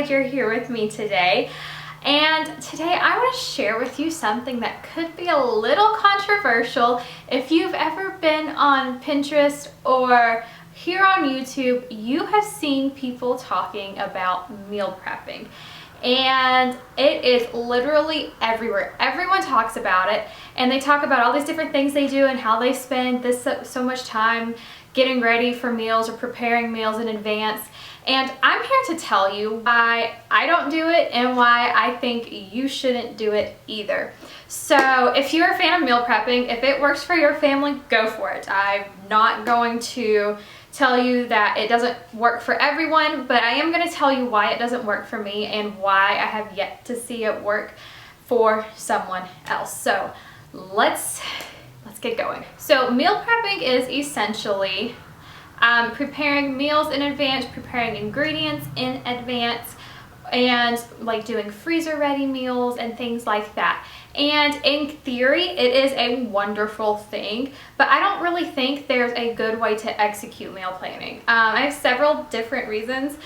glad you're here with me today. And today I want to share with you something that could be a little controversial. If you've ever been on Pinterest or here on YouTube, you have seen people talking about meal prepping. And it is literally everywhere. Everyone talks about it, and they talk about all these different things they do and how they spend so much time getting ready for meals or preparing meals in advance. And I'm here to tell you why I don't do it and why I think you shouldn't do it either. So if you're a fan of meal prepping, if it works for your family, go for it. I'm not going to tell you that it doesn't work for everyone, but I am going to tell you why it doesn't work for me and why I have yet to see it work for someone else. So let's get going. So meal prepping is essentially preparing meals in advance, preparing ingredients in advance, and like doing freezer ready meals and things like that. And in theory, it is a wonderful thing, but I don't really think there's a good way to execute meal planning. I have several different reasons,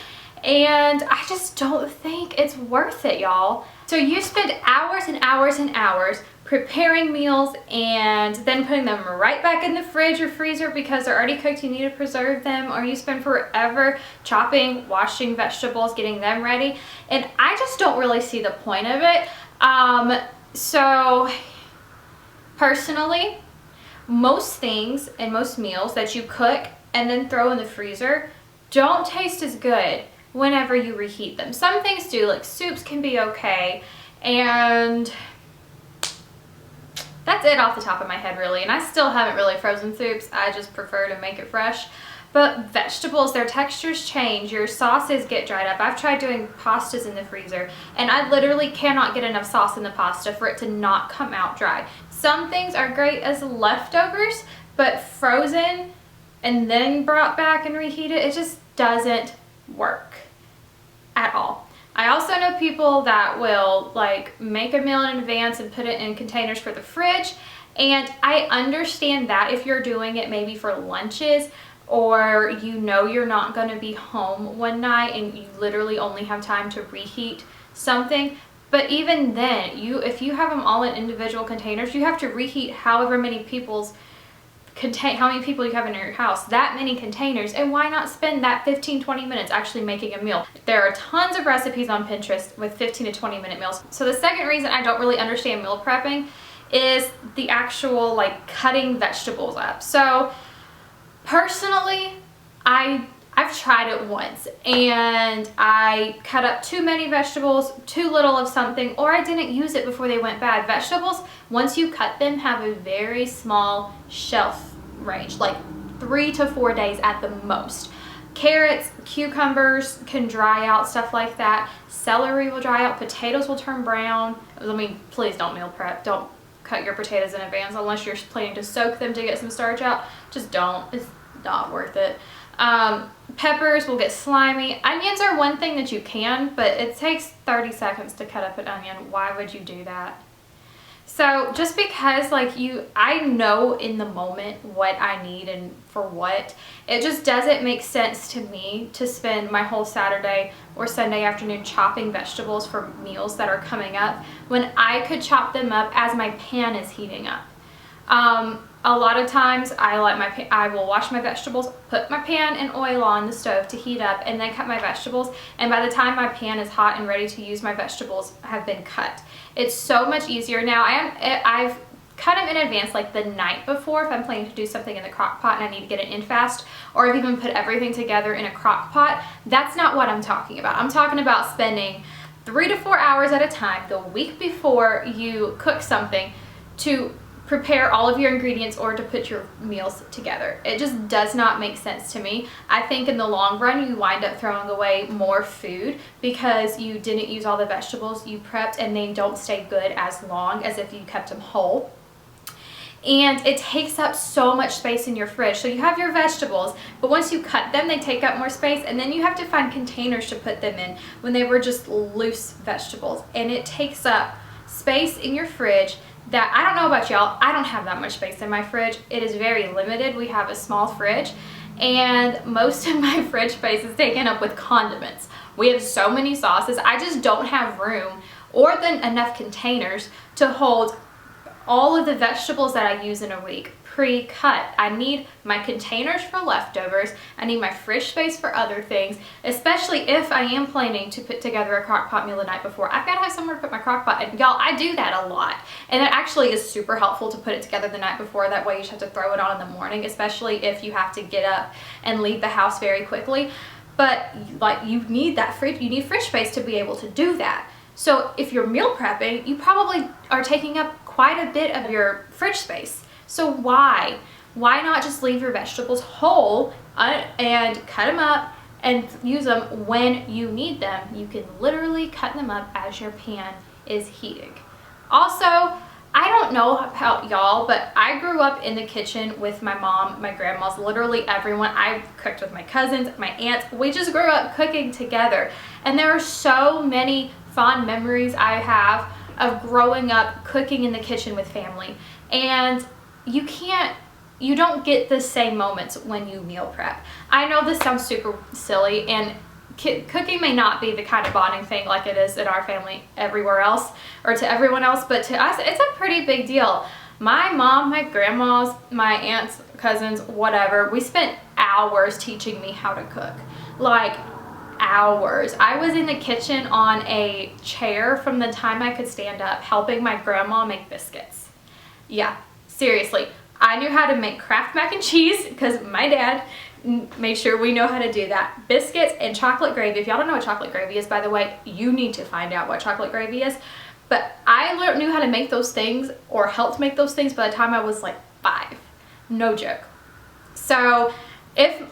and I just don't think it's worth it, y'all. So you spend hours and hours and hours preparing meals and then putting them right back in the fridge or freezer because they're already cooked, you need to preserve them, or you spend forever chopping, washing vegetables, getting them ready, and I just don't really see the point of it. So personally, most things and most meals that you cook and then throw in the freezer don't taste as good whenever you reheat them. Some things do, like soups can be okay, and that's it off the top of my head really. And I still haven't really frozen soups, I just prefer to make it fresh. But vegetables, their textures change, your sauces get dried up. I've tried doing pastas in the freezer and I literally cannot get enough sauce in the pasta for it to not come out dry. Some things are great as leftovers, but frozen and then brought back and reheated, it just doesn't work at all. I also know people that will like make a meal in advance and put it in containers for the fridge, and I understand that if you're doing it maybe for lunches, or you know you're not going to be home one night and you literally only have time to reheat something. But even then, if you have them all in individual containers, you have to reheat however many how many people you have in your house, that many containers, and why not spend that 15-20 minutes actually making a meal? There are tons of recipes on Pinterest with 15 to 20 minute meals. So the second reason I don't really understand meal prepping is the actual like cutting vegetables up. So personally, I've tried it once and I cut up too many vegetables, too little of something, or I didn't use it before they went bad. Vegetables, once you cut them, have a very small shelf range, like 3 to 4 days at the most. Carrots, cucumbers can dry out, stuff like that. Celery will dry out, potatoes will turn brown. I mean, please don't meal prep. Don't cut your potatoes in advance unless you're planning to soak them to get some starch out. Just don't. It's not worth it. Peppers will get slimy. Onions are one thing that you can, but it takes 30 seconds to cut up an onion. Why would you do that? So just because like I know in the moment what I need and for what, it just doesn't make sense to me to spend my whole Saturday or Sunday afternoon chopping vegetables for meals that are coming up when I could chop them up as my pan is heating up. A lot of times I will wash my vegetables, put my pan and oil on the stove to heat up, and then cut my vegetables, and by the time my pan is hot and ready to use, my vegetables have been cut. It's so much easier now. I've cut them in advance, like the night before if I'm planning to do something in the crock pot and I need to get it in fast, or I've even put everything together in a crock pot. That's not what I'm talking about. I'm talking about spending 3 to 4 hours at a time the week before you cook something to prepare all of your ingredients or to put your meals together. It just does not make sense to me. I think in the long run you wind up throwing away more food because you didn't use all the vegetables you prepped and they don't stay good as long as if you kept them whole. And it takes up so much space in your fridge. So you have your vegetables, but once you cut them, they take up more space, and then you have to find containers to put them in when they were just loose vegetables. And it takes up space in your fridge that, I don't know about y'all, I don't have that much space in my fridge. It is very limited. We have a small fridge, and most of my fridge space is taken up with condiments. We have so many sauces. I just don't have room or then enough containers to hold all of the vegetables that I use in a week pre-cut. I need my containers for leftovers. I need my fridge space for other things, especially if I am planning to put together a crock pot meal the night before. I've got to have somewhere to put my crock pot. And y'all, I do that a lot. And it actually is super helpful to put it together the night before. That way you just have to throw it on in the morning, especially if you have to get up and leave the house very quickly. But like, you need that fridge, you need fridge space to be able to do that. So if you're meal prepping, you probably are taking up quite a bit of your fridge space. So why not just leave your vegetables whole and cut them up and use them when you need them? You can literally cut them up as your pan is heating. Also, I don't know about y'all, but I grew up in the kitchen with my mom, my grandmas, literally everyone. I cooked with my cousins, my aunts. We just grew up cooking together. And there are so many fond memories I have of growing up cooking in the kitchen with family. And you don't get the same moments when you meal prep. I know this sounds super silly, and cooking may not be the kind of bonding thing like it is in our family everywhere else or to everyone else, but to us it's a pretty big deal. My mom, my grandmas, my aunts, cousins, whatever, we spent hours teaching me how to cook. Like hours. I was in the kitchen on a chair from the time I could stand up helping my grandma make biscuits. Yeah, seriously. I knew how to make Kraft mac and cheese because my dad made sure we know how to do that. Biscuits and chocolate gravy. If y'all don't know what chocolate gravy is, by the way, you need to find out what chocolate gravy is. But I knew how to make those things, or helped make those things, by the time I was like 5. No joke. So if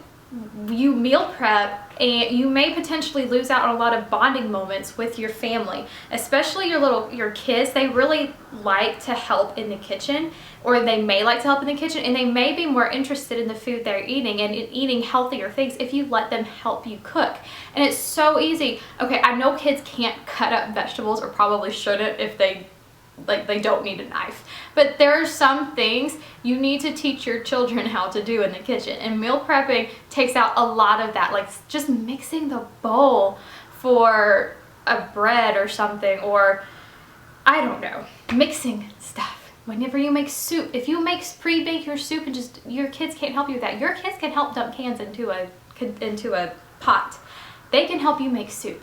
you meal prep, and you may potentially lose out on a lot of bonding moments with your family, especially your kids. They really like to help in the kitchen, or they may like to help in the kitchen, and they may be more interested in the food they're eating and in eating healthier things if you let them help you cook. And it's so easy. Okay, I know kids can't cut up vegetables, or probably shouldn't if they don't need a knife. But there are some things you need to teach your children how to do in the kitchen. And meal prepping takes out a lot of that. Like just mixing the bowl for a bread or something, or I don't know, mixing stuff. Whenever you make soup, if you pre-bake your soup and just, your kids can't help you with that. Your kids can help dump cans into a pot. They can help you make soup.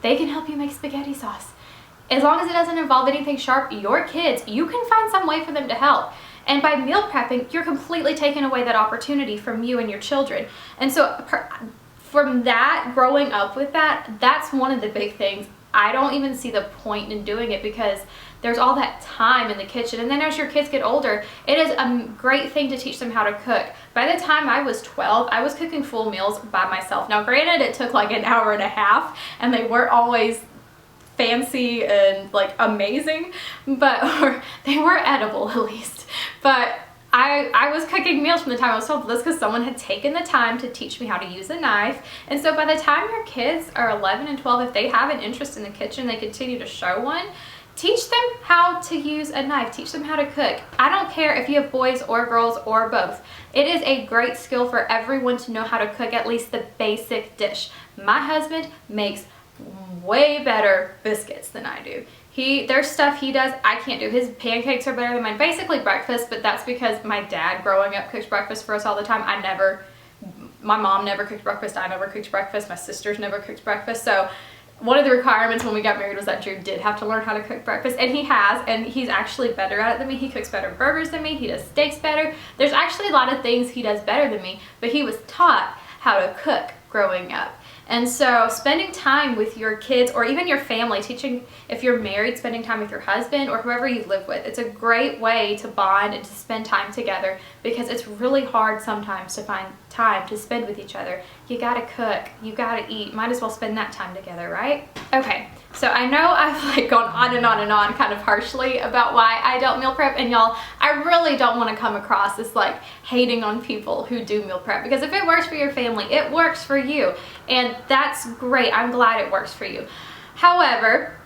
They can help you make spaghetti sauce. As long as it doesn't involve anything sharp, your kids, you can find some way for them to help. And by meal prepping, you're completely taking away that opportunity from you and your children. And so from that, growing up with that, that's one of the big things. I don't even see the point in doing it because there's all that time in the kitchen. And then as your kids get older, it is a great thing to teach them how to cook. By the time I was 12, I was cooking full meals by myself. Now granted, it took like an hour and a half, and they weren't always fancy and like amazing, but they were edible at least. But I was cooking meals from the time I was 12. That's because someone had taken the time to teach me how to use a knife. And so by the time your kids are 11 and 12, if they have an interest in the kitchen, they continue to show one, teach them how to use a knife, teach them how to cook. I don't care if you have boys or girls or both. It is a great skill for everyone to know how to cook at least the basic dish. My husband makes way better biscuits than I do. There's stuff he does I can't do. His pancakes are better than mine. Basically breakfast, but that's because my dad growing up cooks breakfast for us all the time. My mom never cooked breakfast. I never cooked breakfast. My sisters never cooked breakfast. So one of the requirements when we got married was that Drew did have to learn how to cook breakfast, and he has, and he's actually better at it than me. He cooks better burgers than me. He does steaks better. There's actually a lot of things he does better than me, but he was taught how to cook growing up. And so spending time with your kids, or even your family, teaching, if you're married, spending time with your husband or whoever you live with, it's a great way to bond and to spend time together, because it's really hard sometimes to find time to spend with each other. You gotta cook, you gotta eat, might as well spend that time together, right? Okay, so I know I've gone on and on and on kind of harshly about why I don't meal prep, and y'all, I really don't want to come across as hating on people who do meal prep, because if it works for your family, it works for you, and that's great. I'm glad it works for you. However,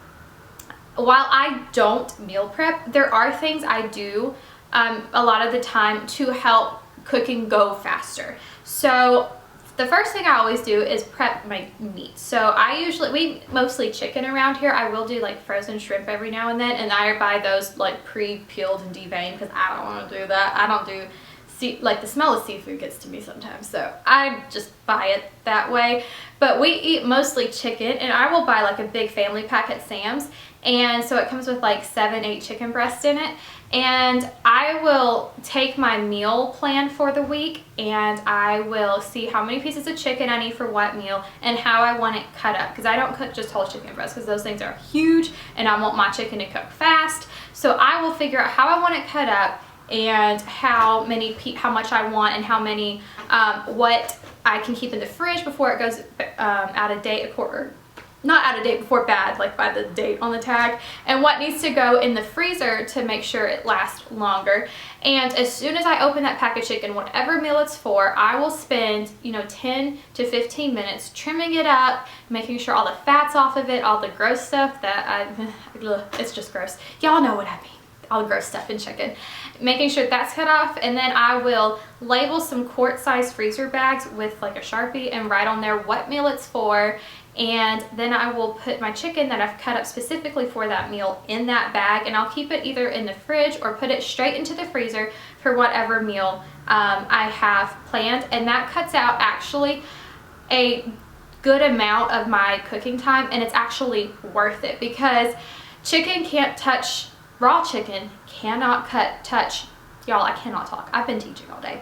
while I don't meal prep, there are things I do a lot of the time to help cooking go faster. So the first thing I always do is prep my meat. So we mostly chicken around here. I will do like frozen shrimp every now and then, and I buy those like pre-peeled and deveined because I don't want to do that. I don't do like the smell of seafood gets to me sometimes, so I just buy it that way. But we eat mostly chicken, and I will buy like a big family pack at Sam's, and so it comes with like 7-8 chicken breasts in it. And I will take my meal plan for the week, and I will see how many pieces of chicken I need for what meal and how I want it cut up, because I don't cook just whole chicken breasts because those things are huge and I want my chicken to cook fast. So I will figure out how I want it cut up and how much I want, and how many what I can keep in the fridge before it goes out of date, or not out of date, before bad, like by the date on the tag, and what needs to go in the freezer to make sure it lasts longer. And as soon as I open that pack of chicken, whatever meal it's for, I will spend 10 to 15 minutes trimming it up, making sure all the fat's off of it, all the gross stuff that it's just gross. Y'all know what I mean. All the gross stuff in chicken. Making sure that's cut off, and then I will label some quart-sized freezer bags with like a Sharpie and write on there what meal it's for, and then I will put my chicken that I've cut up specifically for that meal in that bag, and I'll keep it either in the fridge or put it straight into the freezer for whatever meal I have planned. And that cuts out actually a good amount of my cooking time, and it's actually worth it because chicken can't touch. Raw chicken cannot touch, y'all, I cannot talk. I've been teaching all day.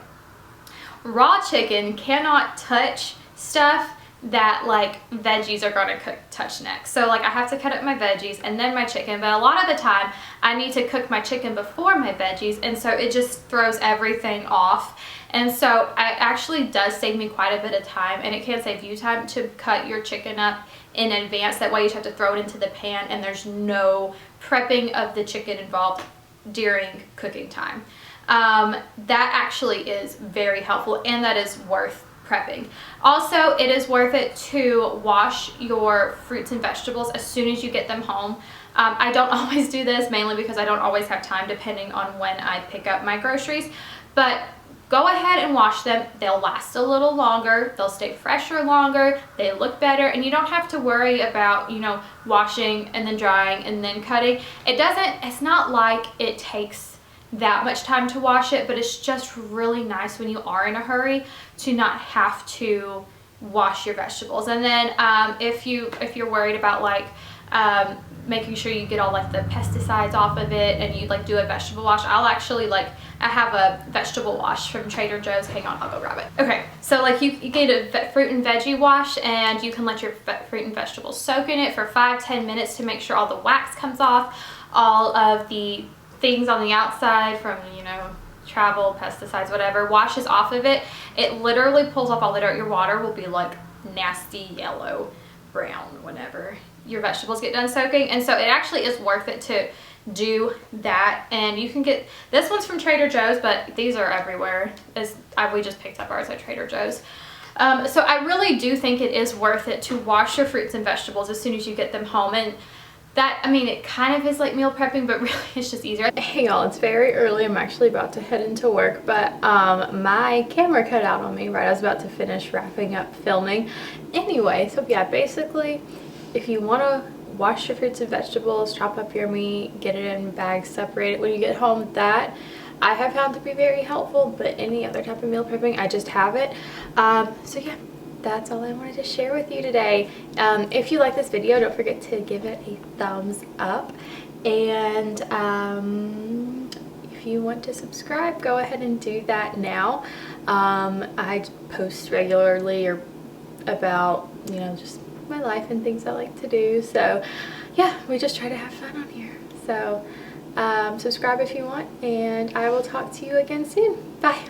Raw chicken cannot touch stuff that like veggies are gonna touch next. So like I have to cut up my veggies and then my chicken, but a lot of the time I need to cook my chicken before my veggies, and so it just throws everything off. And so it actually does save me quite a bit of time, and it can save you time to cut your chicken up in advance. That way you just have to throw it into the pan and there's no prepping of the chicken involved during cooking time. That actually is very helpful, and that is worth prepping. Also, it is worth it to wash your fruits and vegetables as soon as you get them home. I don't always do this, mainly because I don't always have time depending on when I pick up my groceries, but go ahead and wash them. They'll last a little longer, they'll stay fresher longer, they look better, and you don't have to worry about, washing and then drying and then cutting. It's not like it takes that much time to wash it, but it's just really nice when you are in a hurry to not have to wash your vegetables. And then if you're worried about like making sure you get all like the pesticides off of it, and you like do a vegetable wash, I have a vegetable wash from Trader Joe's. Hang on, I'll go grab it. Okay, so like you get a fruit and veggie wash, and you can let your fruit and vegetables soak in it for 5-10 minutes to make sure all the wax comes off, all of the things on the outside from travel, pesticides, whatever, washes off of it. It literally pulls off all the dirt. Your water will be like nasty yellow brown whenever your vegetables get done soaking, and so it actually is worth it to do that. And you can get, this one's from Trader Joe's, but these are everywhere. We just picked up ours at Trader Joe's. So I really do think it is worth it to wash your fruits and vegetables as soon as you get them home. And that, it kind of is like meal prepping, but really it's just easier. Hey y'all, it's very early. I'm actually about to head into work, but my camera cut out on me right. I was about to finish wrapping up filming. Anyway, so yeah, basically, if you want to wash your fruits and vegetables, chop up your meat, get it in bags, separate it when you get home, that I have found to be very helpful. But any other type of meal prepping, I just have it. So yeah, that's all I wanted to share with you today. If you like this video, don't forget to give it a thumbs up, and if you want to subscribe, go ahead and do that now. I post regularly about just my life and things I like to do, so yeah, we just try to have fun on here. So subscribe if you want, and I will talk to you again soon. Bye.